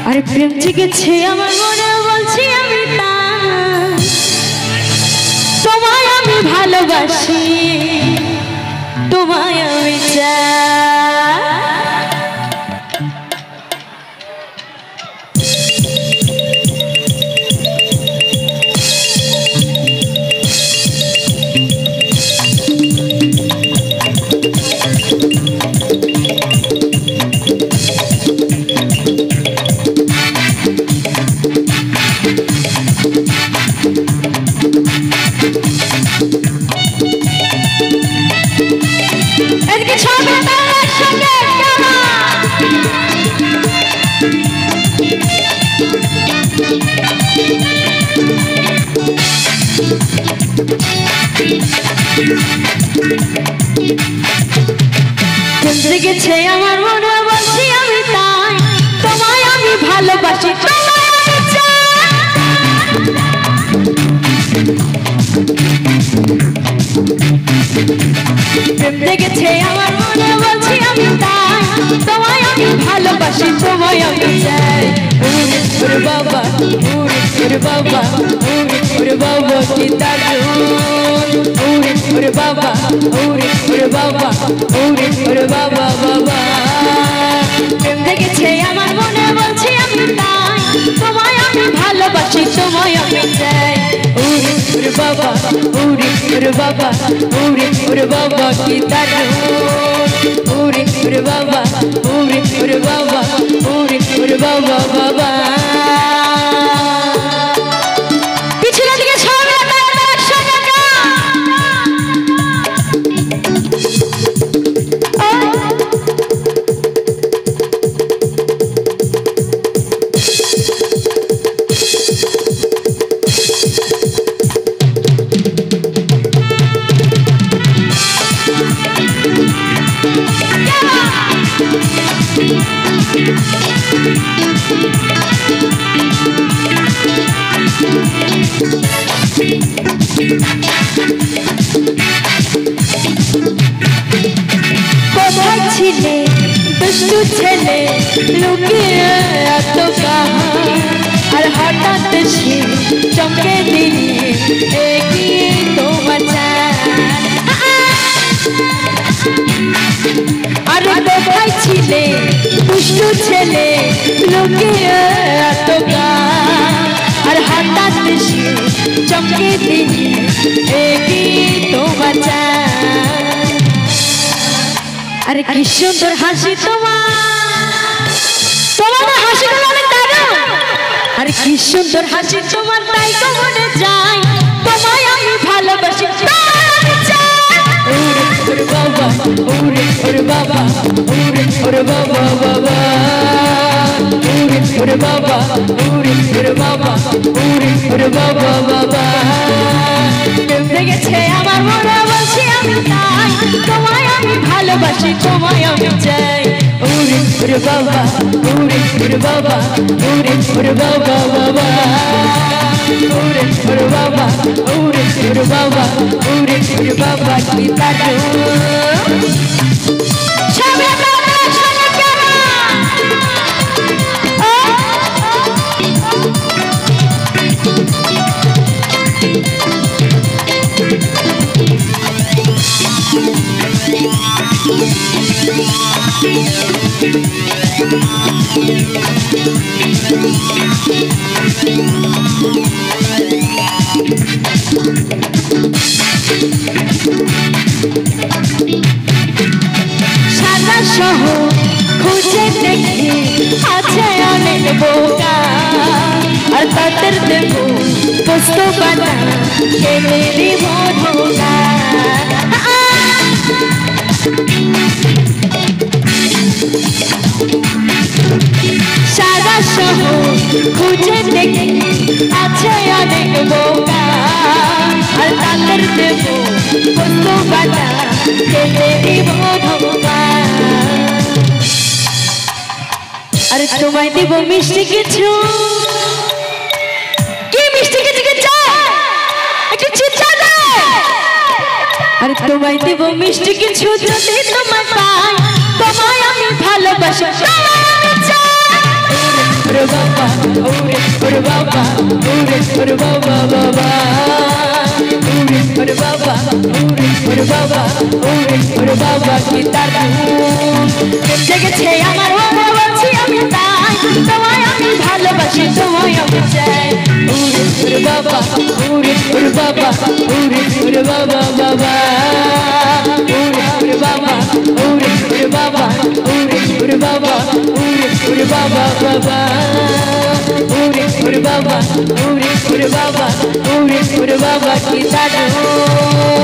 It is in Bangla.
আর প্রেম জেগেছে আমার মনে বলছি আমি তোমায় আমি ভালোবাসি তোমায় আমি জেগেছে আমার মনে বলছি আমি তাই তোমায় আমি ভালোবাসি প্রেম জেগেছে আমার মনে বলছি আমি তাই তোমায় আমি ভালোবাসি তোমায় আমি চাই ওরে বাবা ওরে বাবা ওরে বাবা কি দারুণ ওরে বাবা ওরে বাবা ওরে বাবা বাবা প্রেম জেগেছে আমার মনে বলছি আমি তাই তোমায় আমি ভালোবাসি তোমায় আমি চাই ওরে বাবা ওরে বাবা ওরে বাবা কি দারুণ ওরে বাবা ওরে বাবা ওরে বাবা বাবা কোথায় ছিলে দুষ্টু ছেলে লুকিয়ে এত কাহা আর হঠাৎ সে চমকে দিলি এগিয়ে তোমার আর কোথায় ছিলে দুষ্টু ছেলে লুকিয়ে এত কাহা আর হঠাৎ সে চমকে দিলি এগিয়ে তোমার আরে কি সুন্দর হাসি তোমার হাসি অনেক দারুণ আরে কি সুন্দর হাসি তোমার তাই তো মনে যায় তোমায় আমি ভালোবাসি ওরে বাবা ওরে বাবা ওরে বাবা বাবা ওরে বাবা ওরে বাবা ওরে বাবা বাবা প্রেম জেগেছে আমার মনে বলছি আমি তাই তোমায় আমি ভালোবাসি তোমায় আমি চাই ওরে বাবা ওরে বাবা ওরে বাবা বাবা ওরে বাবা ওরে বাবা ওরে বাবা কি দারুণ সারা শহর খুঁজে দেখি আছে অনেক বোকা আর তাদের দেব পোস্ত বানা খেলে দিব ধোকা সারা শহর খুঁজে দেখি আছে অনেক বোকা আর তাদের দেব পোস্ত বানা খেলে দিব ধোকা আরে তোমায় দিব মিষ্টি কিছু কি মিষ্টি কিছু একটু চিৎকার अरे तुम्हें देव मिष्टी किछु যদি তোমায় পাই তোমায় আমি ভালোবাসি ওরে baba, ore baba, ore baba baba. Ore baba, ore baba, ore baba কি দারুণ জেগেছে আমার মনে বলছি আমি তাই তোমায় আমি ভালোবাসি তোমায় আমি চাই ore baba, ore baba, ore baba baba. Ore baba, ore baba, ore baba, ore baba baba. Ore baba, ore baba, ore baba কি দারুণ